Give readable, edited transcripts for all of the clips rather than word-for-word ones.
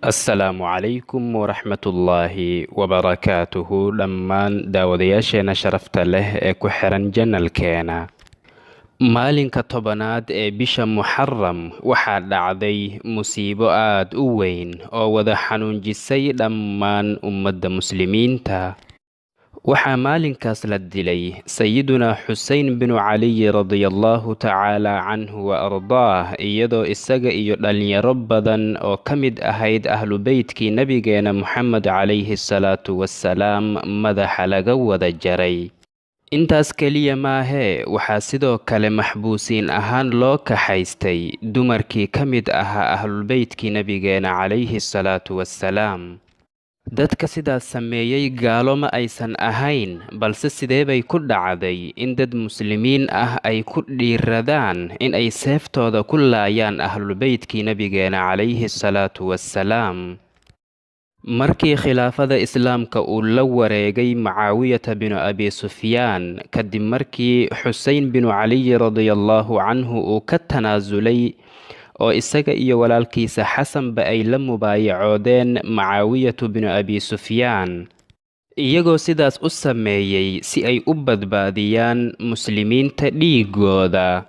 asalaamu calaykum waraxmatullaahi wabarakaatuhu dhammaan daawadayaasheena sharafta leh ee ku xiran janalkeena. maalinka 10aad ee bisha muxaram waxaa dhacday musiibo aad u weyn oo wada xanuunjisay dhammaan ummadda muslimiinta. waxaa maalinkaas la dilay sayiduna xusein binu caliy radiallahu tacaala canhu wa ardaah, iyadoo isaga iyo dhalinyaro badan oo ka mid ahayd ahlu beytkii nabigeena moxamed calayhi salaatu wassalaam madaxa laga wada jaray. intaas keliya maahee, waxaa sidoo kale maxbuusiin ahaan loo kaxaystay dumarkii ka mid ahaa ahlulbeytkii nabigeena calayhi salaatu wassalaam. dadka sidaas sameeyey gaalo ma aysan ahayn, balse sidee bay ku dhacday in dad muslimiin ah ay ku dhiiradaan in ay seeftooda ku laayaan ahlulbeytkii nabigeena calayhi salaatu wassalaam? markii khilaafada islaamka uu la wareegay mucaawiyata binu abi sufyaan, kadib markii xusein binu caliy radiallahu canhu uu ka tanaasulay oo isaga iyo walaalkiisa xasanba ay la mubaayacoodeen mucaawiyatu binu abi sufyaan, iyagoo sidaas u sameeyey si ay u badbaadiyaan muslimiinta dhiigooda.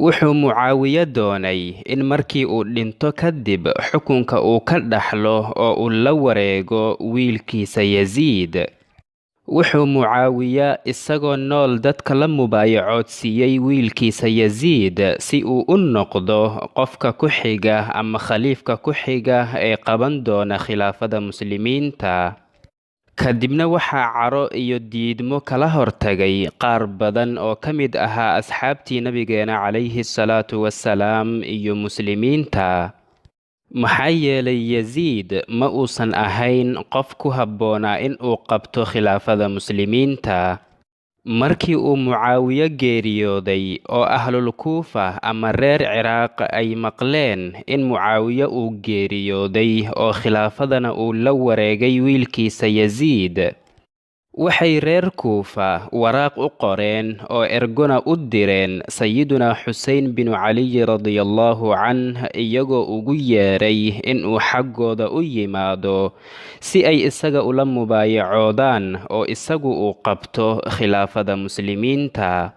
wuxuu mucaawiye doonay in markii uu dhinto kadib xukunka uu ka dhaxlo oo uu la wareego wiilkiisa yasiid. wuxuu mucaawiye isagoo nool dadka la mubaayacoodsiiyey wiilkiisa yasiid si uu u noqdo qofka ku xiga ama khaliifka ku xiga ee qaban doona khilaafada muslimiinta. kadibna waxaa caro iyo diidmo kala hortagay qaar badan oo ka mid ahaa asxaabtii nabigeena calayhi salaatu wassalaam iyo muslimiinta. maxaa yeelay yasiid ma uusan ahayn qof ku habboonaa in uu qabto khilaafada muslimiinta. markii uu mucaawiye geeriyooday oo ahlul kuufa ama reer ciraaq ay maqleen in mucaawiye uu geeriyooday oo khilaafadana uu la wareegay wiilkiisa yasiid, waxay reer kuufa waraaq u qoreen oo ergona u direen sayiduna xusein binu caliy radiallahu canh, iyagoo ugu yeeray inuu xaggooda u yimaado si ay isaga ula mubaayacoodaan oo isagu uu qabto khilaafada muslimiinta.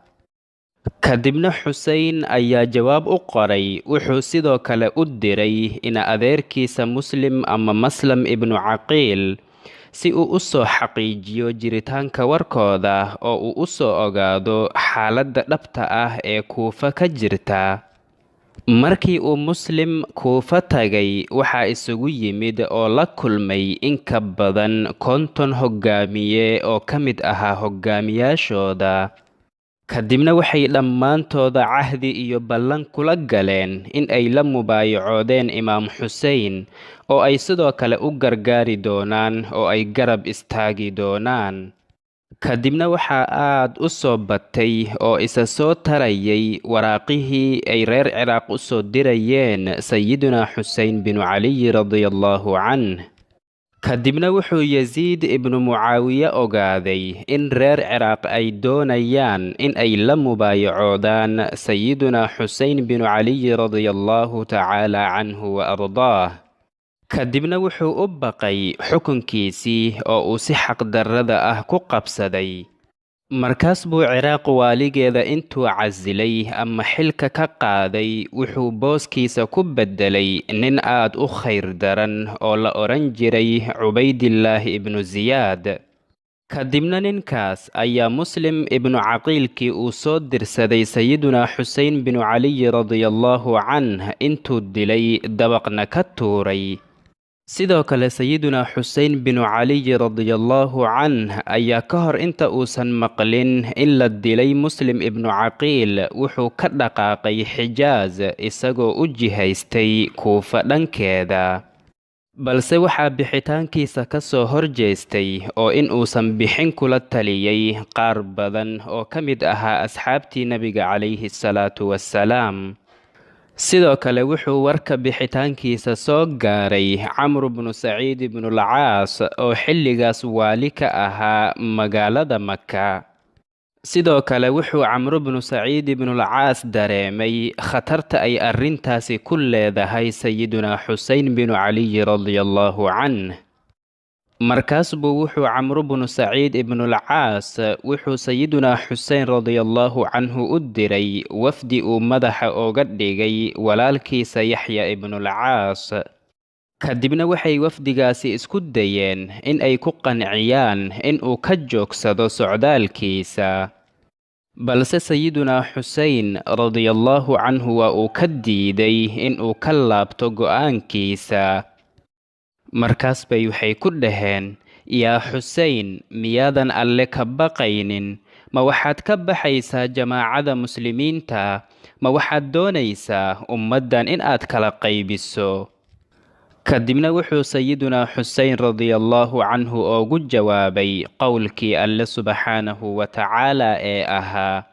kadibna xusein ayaa jawaab u qoray. wuxuu sidoo kale u diray ina adeerkiisa muslim ama maslam ibnu caqiil si uu u soo xaqiijiyo jiritaanka warkooda oo uu u soo ogaado xaaladda dhabta ah ee kuufa ka jirta. markii uu muslim kuufa tagay, waxaa isugu yimid oo la kulmay in ka badan 50 hoggaamiye oo ka mid ahaa hoggaamiyaashooda. kadibna waxay dhammaantooda cahdi iyo ballan kula galeen in ay la mubaayacoodeen imaam xusein oo ay sidoo kale u gargaari doonaan oo ay garab istaagi doonaan. kadibna waxaa aad u soo batay oo isa soo tarayay waraaqihii ay reer ciraaq u soo dirayeen sayiduna xusein binu caliy radiallahu canh. kadibna wuxuu yasiid ibnu mucaawiye ogaaday in reer ciraaq ay doonayaan in ay la mubaayacoodaan sayiduna xusein binu caliy radiallahu tacaala canhu wa ardaah. kadibna wuxuu u baqay xukunkiisii oo uu si xaqdarrada ah ku qabsaday. markaas buu ciraaq waaligeeda intuu casilay ama xilka ka qaaday, wuxuu booskiisa ku beddelay nin aad u khayr daran oo la odhan jiray cubaydillaahi ibnu ziyaad. kadibna ninkaas ayaa muslim ibnu caqiilkii uu soo dirsaday sayiduna xusein binu caliy radiallahu canh intuu dilay dabaqna ka tuuray. sidoo kale sayiduna xusein binu caliy radiallahu canh ayaa ka hor inta uusan maqlin in la dilay muslim ibnu caqiil wuxuu ka dhaqaaqay xijaaz isagoo u jihaystay kuufa dhankeeda. balse waxaa bixitaankiisa ka soo horjeestay oo in uusan bixin kula taliyey qaar badan oo ka mid ahaa asxaabtii nabiga calayhi salaatu wassalaam. sidoo kale wuxuu warka bixitaankiisa soo gaaray camru bnu saciid ibnulcaas oo xilligaas waali ka ahaa magaalada maka. sidoo kale wuxuu Camr ibn Saciid ibn al-Caas dareemay khatarta ay arrintaasi ku leedahay Sayiduna Xuseyn bin Cali radiyallahu canhu. markaas buu wuxuu Camr ibn Saciid ibn al-Caas wuxuu Sayiduna Xuseyn radiyallahu canhu u diray wafdi uu madaxa ooga dhigay walaalkiisa Yaxya ibn al-Caas. kadibna waxay wafdigaasi isku dayeen in ay ku qanciyaan in uu ka joogsado socdaalkiisa, balse Sayiduna Xuseyn radiyallahu canhu waa uu ka diiday in uu ka laabto go'aankiisa. markaas bay waxay ku dhaheen, yaa Xuseyn, miyaadan alle ka baqaynin? ma waxaad ka baxaysaa jamaacada muslimiinta? ma waxaad doonaysaa ummaddan in aad kala qaybiso? kadibna wuxuu Sayiduna Xuseyn radiyallahu canhu ugu jawaabay qowlkii alle subxaanahu wa tacaala ee ahaa,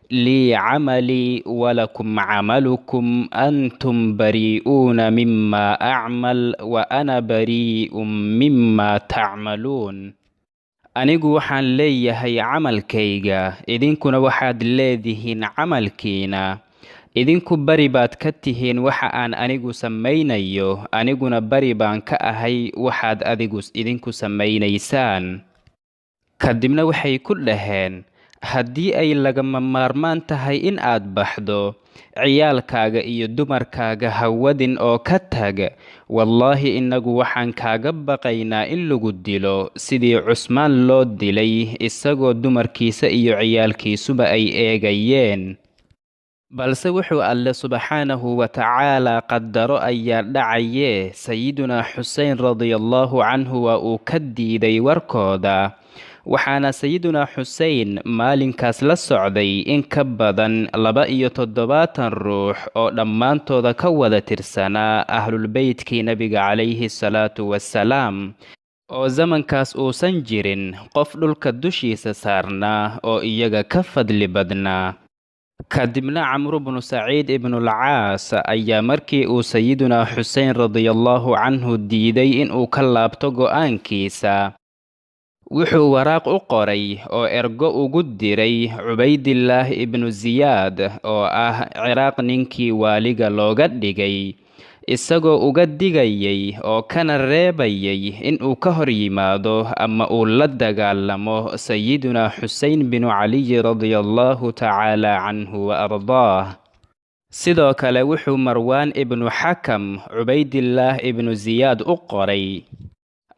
lii camalii walakum camalukum antum bari'uuna mima acmal wa ana bari'un mima tacmaluun. anigu waxaan leeyahay camalkayga, idinkuna waxaad leedihiin camalkiina. idinku bari baad ka tihiin waxa aan anigu samaynayo, aniguna bari baan ka ahay waxaad idinku samaynaysaan. kadibna waxay ku dhaheen, haddii ay lagama maarmaan tahay in aad baxdo, ciyaalkaaga iyo dumarkaaga ha wadin oo ka tag. wallaahi innagu waxaan kaaga baqaynaa in lagu dilo sidii Cusmaan loo dilay isagoo dumarkiisa iyo ciyaalkiisuba ay eegayeen. balse wuxuu alle subxaanahu wa tacaala qadaro ayaa dhacaye, Sayiduna Xuseyn radiyallahu canhu waa uu ka diiday warkooda. waxaana Sayiduna Xuseyn maalinkaas la socday in ka badan 72 ruux oo dhammaantooda ka wada tirsanaa ahlulbeytkii nabiga calayhi salaatu wassalaam, oo zamankaas uusan jirin qof dhulka dushiisa saarnaa oo iyaga ka fadli badnaa. kadibna Camr ibn Saciid ibn al-Caas ayaa markii uu Sayiduna Xuseyn radiyallahu canhu diiday in uu ka laabto go'aankiisa, wuxuu waraaq u qoray oo ergo ugu diray Cubaydillaah ibnu Ziyaad oo ah Ciraaq ninkii waaliga looga dhigay, isagoo uga digayay oo kana reebayay in uu ka hor yimaado ama uu la dagaalamo Sayiduna Xuseyn bin Cali radiyallahu tacaala canhu wa ardaah. sidoo kale wuxuu Marwaan ibnu Xakam Cubaydillaah ibnu Ziyaad u qoray,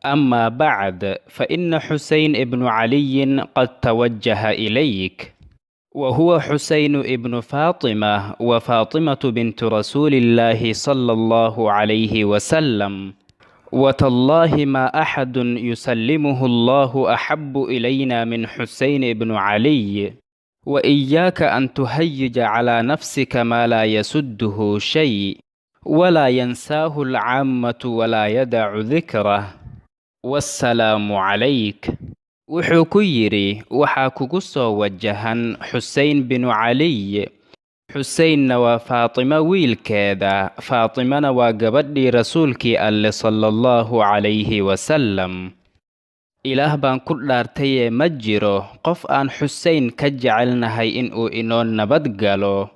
أما بعد فإن حسين ابن علي قد توجه إليك، وهو حسين ابن فاطمة وفاطمة بنت رسول الله صلى الله عليه وسلم، وتالله ما أحد يسلمه الله أحب إلينا من حسين ابن علي، وإياك أن تهيج على نفسك ما لا يسده شيء ولا ينساه العامة ولا يدع ذكره، wassalaamu calayk. wuxuu ku yidhi, waxaa kugu soo wajahan Xuseyn binu Caliy. Xuseynna waa Faatimo wiilkeeda, Faatimana waa gabadhii rasuulkii alle sallallahu calayhi wasallam. ilaah baan ku dhaartayee ma jiro qof aan Xuseyn ka jecelnahay in uu inoo nabad galo.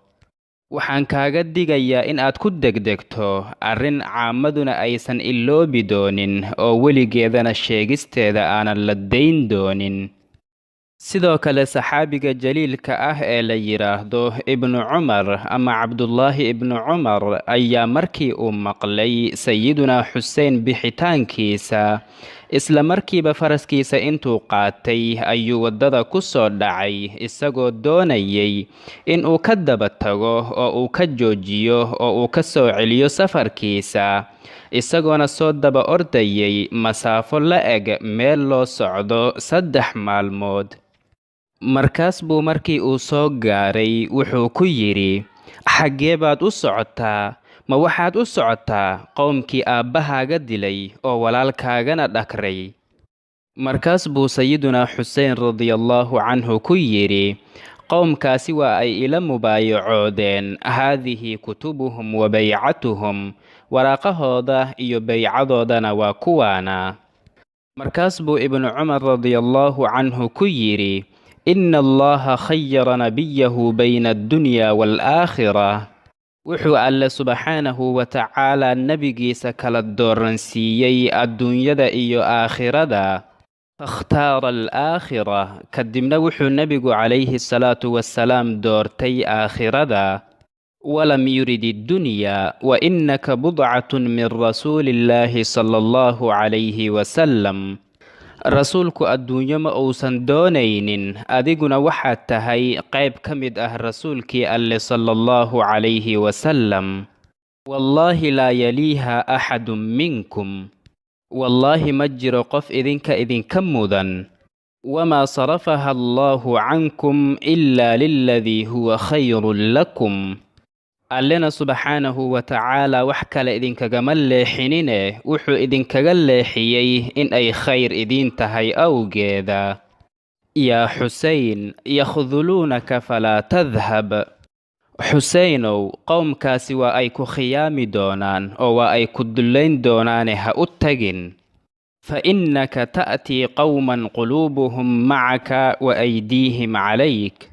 waxaan kaaga digayaa in aad ku degdegto arrin caamaduna aysan iloobi doonin oo weligeedana sheegisteeda aanan la dayn doonin. sidoo kale saxaabiga jaliilka ah ee la yiraahdo ibnu Cumar ama Cabdullaahi ibnu Cumar ayaa markii uu maqlay Sayiduna Xuseyn bixitaankiisa, isla markiiba faraskiisa intuu qaatay ayuu waddada ku soo dhacay isagoo doonayay in uu ka daba tago oo uu ka joojiyo oo uu ka soo celiyo safarkiisa, isagoona soo daba ordayay masaafo la eg meel loo socdo 3 maalmood. markaas buu markii uu soo gaaray wuxuu ku yidhi, xaggee baad u socotaa? ma waxaad u socotaa qowmkii aabbahaaga dilay oo walaalkaagana dhakray? markaas buu Sayiduna Xuseyn radiyallahu canhu ku yidhi, qowmkaasi waa ay ila mubaayacoodeen, haadihi kutubuhum wa baycatuhum, waraaqahooda iyo baycadoodana waa kuwaana. markaas buu ibnu Cumar radiyallahu canhu ku yidhi, ina allaha khayara nabiyahu bayna addunya waalaakhira wuxuu alle subxaanahu wa tacaala nebigiisa kala dooransiiyey adduunyada iyo aakhirada fakhtaara alaakhira kadibna wuxuu nebigu calayhi salaatu wasalaam doortay aakhirada walam yurid iddunya wa innaka budcatun min rasuulillaahi sala allahu calayhi wasalam rasuulku adduunyo ma uusan doonaynin adiguna waxaad tahay qayb ka mid ah rasuulkii alle sala allahu calayhi wasalam wallaahi laa yaliiha axadun minkum wallaahi ma jiro qof idinka mudan wamaa sarafaha allaahu cankum ilaa liladii huwa khayrun lakum allena subxaanahu wa tacaala wax kale idinkagama leexinine wuxuu idinkaga leexiyey in ay khayr idiin tahay awgeeda yaa xuseyn yakhduluunaka falaa tadhab xuseynow qowmkaasi waa ay ku khiyaami doonaan oo waa ay ku dullayn doonaane ha u tagin fa innaka ta'tii qowman quluubuhum macaka wa aydiihim calayk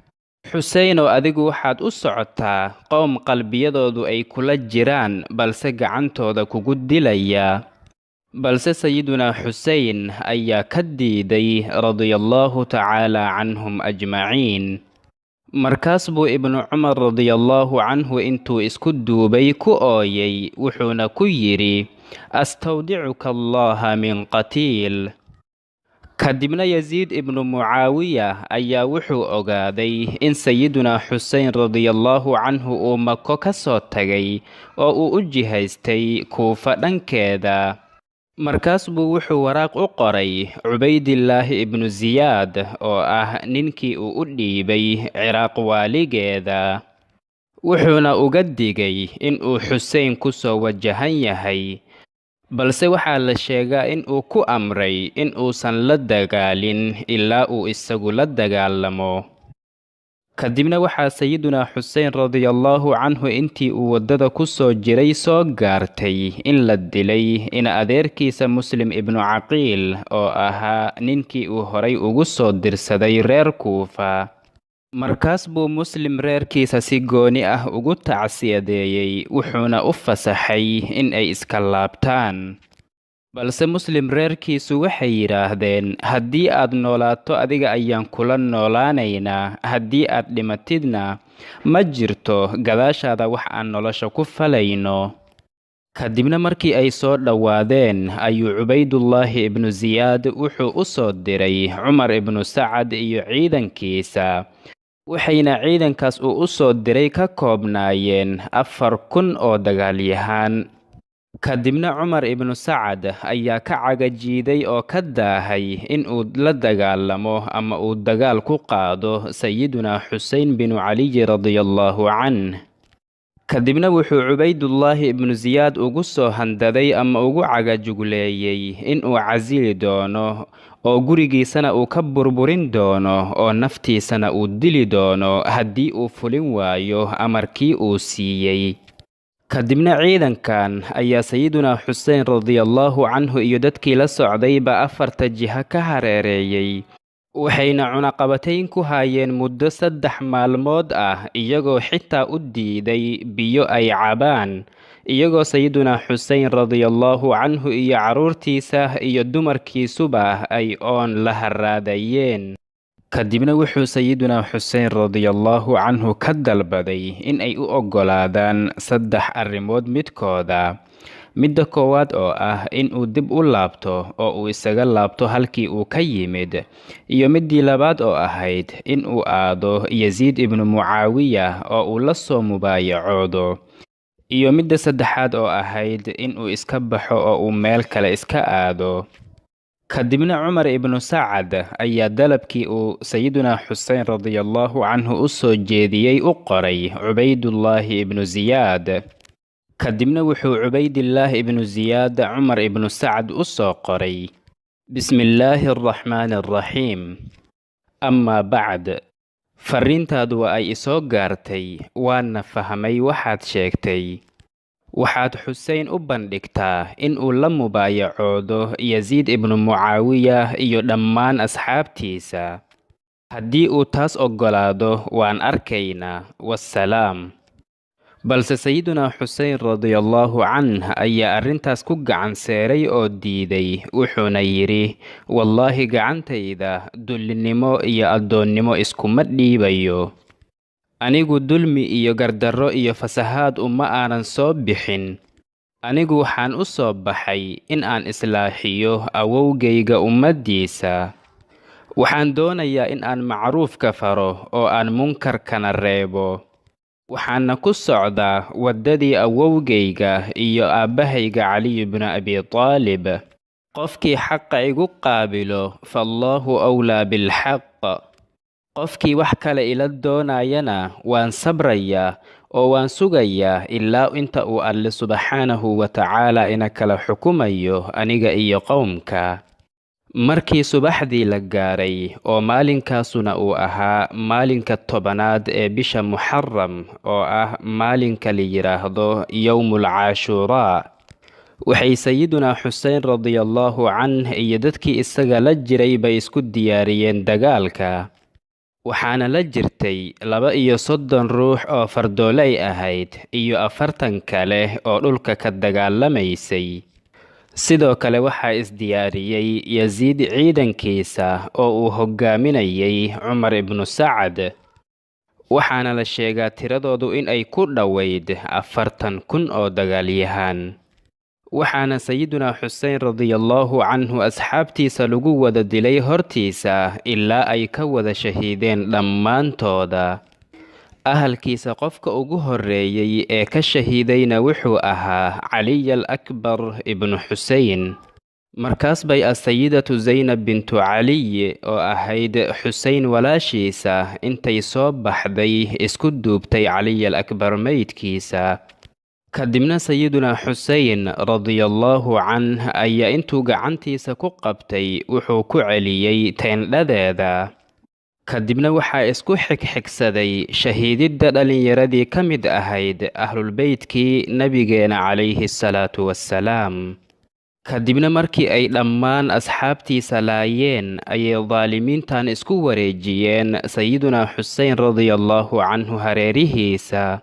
xuseynow adigu waxaad u socotaa qowm qalbiyadoodu ay kula jiraan balse gacantooda kugu dilaya balse sayidunaa xuseyn ayaa ka diiday radiyallaahu tacaala canhum ajmaciin markaas buu ibnu cumar radiyallaahu canhu intuu isku duubay ku ooyay wuxuuna ku yidhi astawdicuka allaha min qatiil kadibna yasiid ibnu mucaawiya ayaa wuxuu ogaaday in sayidunaa xuseyn radiyallaahu canhu uu mako ka soo tagay oo uu u jihaystay kuufa dhankeeda markaas buu wuxuu waraaq u qoray cubaydillaahi ibnu siyaad oo ah ninkii uu u dhiibay ciraaq waaligeeda wuxuuna uga digay in uu xuseyn ku soo wajahan yahay balse waxaa la sheegaa in uu ku amray in uusan la dagaalin ilaa uu isagu la dagaalamo kadibna waxaa sayidunaa xuseyn radiyallaahu canhu intii uu waddada ku soo jiray soo gaartay in la dilay in adeerkiisa muslim ibnu caqiil oo ahaa ninkii uu horay ugu soo dirsaday reer kuufa markaas buu muslim reerkiisa si gooni ah ugu tacsiyadeeyey wuxuuna u fasaxay in ay iska laabtaan balse muslim reerkiisu waxay yidhaahdeen haddii aad noolaato adiga ayaan kula noolaanaynaa haddii aad dhimatidna ma jirto gadaashaada wax aan nolosha ku falayno kadibna markii ay soo dhowaadeen ayuu cubaydullaahi ibnu siyaad wuxuu u soo diray cumar ibnu sacad iyo ciidankiisa waxayna ciidankaas uu u soo diray ka koobnaayeen 4,000 oo dagaalyahaan kadibna cumar ibnu sacad ayaa ka cagajiiday oo ka daahay in uu la dagaalamo ama uu dagaal ku qaado sayidunaa xuseyn binu caliy radiyallaahu canh kadibna wuxuu cubaydullaahi ibnu siyaad ugu soo handaday ama ugu cagajugleeyey in uu casili doono oo gurigiisana uu ka burburin doono oo naftiisana uu dili doono haddii uu fulin waayo amarkii uu siiyey kadibna ciidankan ayaa sayidunaa xuseyn radiyallaahu canhu iyo dadkii la socdayba 4 jiha ka hareereeyey waxayna cunaqabatayn ku haayeen muddo 3 maalmood ah iyagoo xitaa u diiday biyo ay cabaan iyagoo sayidunaa xuseyn radiyallaahu canhu iyo carruurtiisa iyo dumarkiisuba ay oon la haraadayeen kadibna wuxuu sayidunaa xuseyn radiyallaahu canhu ka dalbaday in ay u oggolaadaan 3 arrimood midkooda midda koowaad oo ah in uu dib u laabto oo uu isaga laabto halkii uu ka yimid iyo middii labaad oo ahayd in uu aado yasiid ibnu mucaawiya oo uu la soo mubaayacoodo iyo midda saddexaad oo ahayd in uu iska baxo oo uu meel kale iska aado kadibna cumar ibnu sacad ayaa dalabkii uu sayidunaa xuseyn radiyallaahu canhu u soo jeediyey u qoray cubaydullaahi ibnu siyaad kadibna wuxuu cubaydillaahi ibnu siyaad cumar ibnu sacad u soo qoray bismillaahi araxmaani araxiim amaa bacd farriintaadu waa ay isoo gaartay waana fahmay waxaad sheegtay waxaad xuseyn u bandhigtaa in uu la mubaayacoodo yasiid ibnu mucaawiya iyo dhammaan asxaabtiisa haddii uu taas oggolaado waan arkaynaa, wassalaam. balse sayidunaa xusein radiallahu canh ayaa arrintaas ku gacan seeray oo diiday, wuxuuna yidhi, wallaahi gacantayda dullinimo iyo addoonnimo iskuma dhiibayo. anigu dulmi iyo gardarro iyo fasahaad uma aanan soo bixin. anigu waxaan u soo baxay in aan islaaxiyo awowgayga ummaddiisa. waxaan doonayaa in aan macruufka faro oo aan munkarkana reebo. waxaana ku socdaa waddadii awowgayga iyo aabbahayga caliy bnu abi taalib. qofkii xaqa igu qaabilo fallaahu awlaa bilxaq. qofkii wax kale ila doonayana waan sabrayaa oo waan sugayaa ilaa inta uu alle subxaanahu wa tacaala ina kala xukumayo aniga iyo qowmka. markii subaxdii la gaaray oo maalinkaasuna uu ahaa maalinka 10aad ee bisha muxaram oo ah maalinka la yidhaahdo yowmul caashuuraa, waxay sayidunaa xusein radiallahu canh iyo dadkii isaga la jiray bay isku diyaariyeen dagaalka. waxaana la jirtay 32 ruux oo fardooley ahayd iyo 40 kale oo dhulka ka dagaalamaysay. sidoo kale waxaa isdiyaariyey yasiid ciidankiisa oo uu hoggaaminayay cumar ibnu sacad. waxaana la sheegaa tiradoodu in ay ku dhowayd 40,000 oo dagaalyahaan. waxaana sayidunaa xusein radiallahu canhu asxaabtiisa lagu wada dilay hortiisa ilaa ay ka wada shahiideen dhammaantooda. ahalkiisa qofka ugu horreeyey ee ka shahiidayna wuxuu ahaa caliy al-akbar ibnu xusein. markaas bay asayidatu zaynab bintu caliy oo ahayd xusein walaashiisa intay soo baxday isku duubtay caliy al-akbar meydkiisa. kadibna sayidunaa xusein radiallahu canh ayaa intuu gacantiisa ku qabtay wuxuu ku celiyey teendhadeeda. kadibna waxaa isku xigxigsaday shahiididda dhallinyaradii ka mid ahayd ahlulbeytkii nebigeena calayhi salaatu wassalaam. kadibna markii ay dhammaan asxaabtiisa laayeen ayay daalimiintan isku wareejiyeen sayidunaa xusein radiallahu canhu hareerihiisa.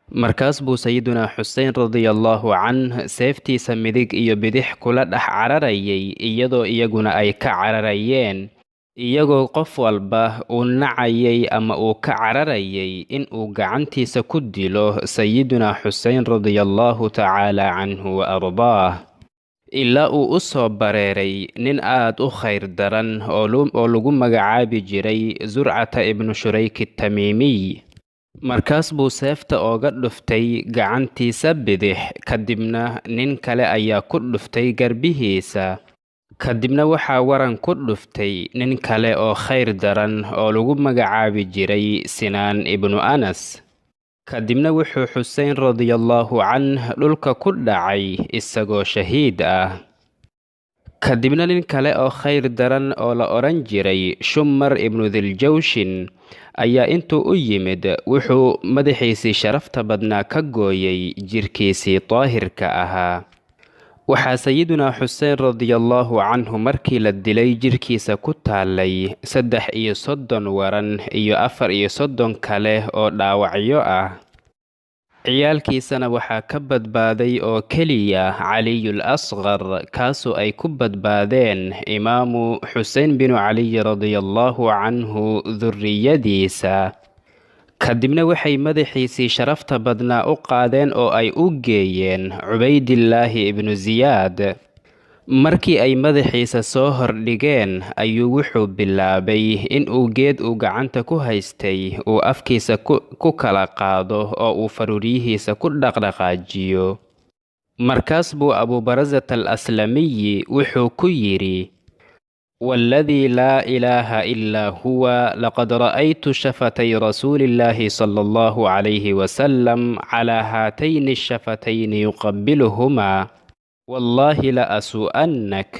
markaas buu sayidunaa xusein radiallahu canh seeftiisa midig iyo bidix kula dhex cararayay iyadoo iyaguna ay ka cararayeen, iyagoo qof walba uu nacayay ama uu ka cararayay in uu gacantiisa ku dilo sayidunaa xusein radiallahu tacaala canhu wa ardaah, ilaa uu u soo bareeray nin aad u khayr daran oo lagu magacaabi jiray zurcata ibnu shurayk atamiimiy. markaas buu seefta ooga dhuftay gacantiisa bidix, kadibna nin kale ayaa ku dhuftay garbihiisa. kadibna waxaa waran ku dhuftay nin kale oo khayr daran oo lagu magacaabi jiray sinaan ibnu anas. kadibna wuxuu xusein radiallahu canh dhulka ku dhacay isagoo shahiid ah. kadibna nin kale oo khayr daran oo la odhan jiray shumar ibnu diljawshin ayaa intuu u yimid wuxuu madaxiisii sharafta badnaa ka gooyay jirkiisii daahirka ahaa. waxaa sayidunaa xusein radiallahu canhu markii la dilay jirkiisa ku taallay 33 waran iyo 34 kale oo dhaawacyo ah. ciyaalkiisana waxaa ka badbaaday oo keliya caliyul asqar, kaasoo ay ku badbaadeen imaamu xusein binu caliy radiallahu canhu durriyadiisa. kadibna waxay madaxiisii sharafta badnaa u qaadeen oo ay u geeyeen cubaydillaahi ibnu ziyaad. markii ay madaxiisa soo hordhigeen ayuu wuxuu bilaabay in uu geed uu gacanta ku haystay uu afkiisa ku kala qaado oo uu faruuryihiisa ku dhaqdhaqaajiyo. markaas buu abubarazat al-aslamiyi wuxuu ku yidhi, والذي لا إله إلا هو لقد رأيت شفتي رسول الله صلى الله عليه وسلم على هاتين الشفتين يقبلهما والله لأسوءنك.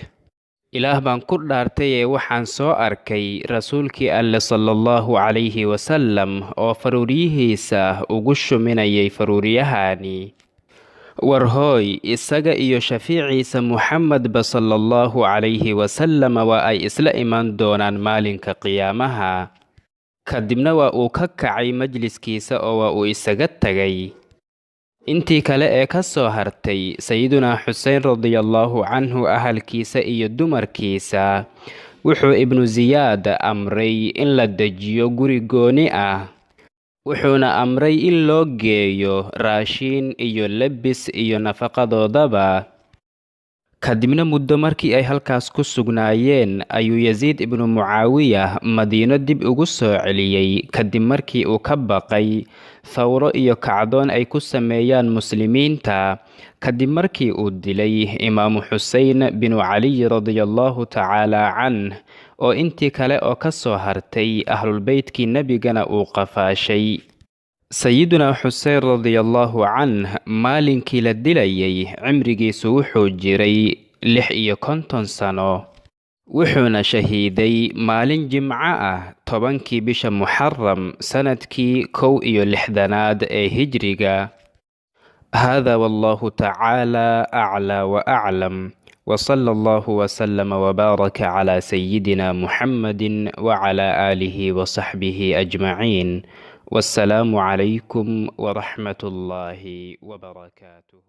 إله بان كردارتي وحان سو أركي رسولك ألا صلى الله عليه وسلم وفروريه سا وقش من أي فروريهاني. warhooy isaga iyo shafiiciisa muxamedba sallallahu calayhi wasallam waa ay isla iman doonaan maalinka qiyaamaha. kadibna waa uu ka kacay majliskiisa oo waa uu isaga tagay. intii kale ee ka soo hartay sayidunaa xusein radiyallahu canhu ahalkiisa iyo dumarkiisa wuxuu ibnu ziyaad amray in la dejiyo guri gooni ah, wuxuuna amray in loo geeyo raashin iyo lebis iyo nafaqadoodaba. kadibna muddo markii ay halkaas ku sugnaayeen ayuu yasiid ibnu mucaawiya madiino dib ugu soo celiyey kadib markii uu ka baqay thawro iyo kacdoon ay ku sameeyaan muslimiinta kadib markii uu dilay imaamu xusein binu caliy radiyallahu tacaala canh oo intii kale oo ka soo hartay ahlulbeytkii nebigana uu qafaashay. sayidunaa xusein radiyallahu canh maalinkii la dilayay cimrigiisu wuxuu jiray 56 sano, wuxuuna shahiiday maalin jimco ah 10kii bisha muxaram sanadkii 61aad ee hijriga. hada wallahu tacaala aclaa wa aclam, وصلى الله وسلم وبارك على سيدنا محمد وعلى آله وصحبه أجمعين. والسلام عليكم ورحمة الله وبركاته.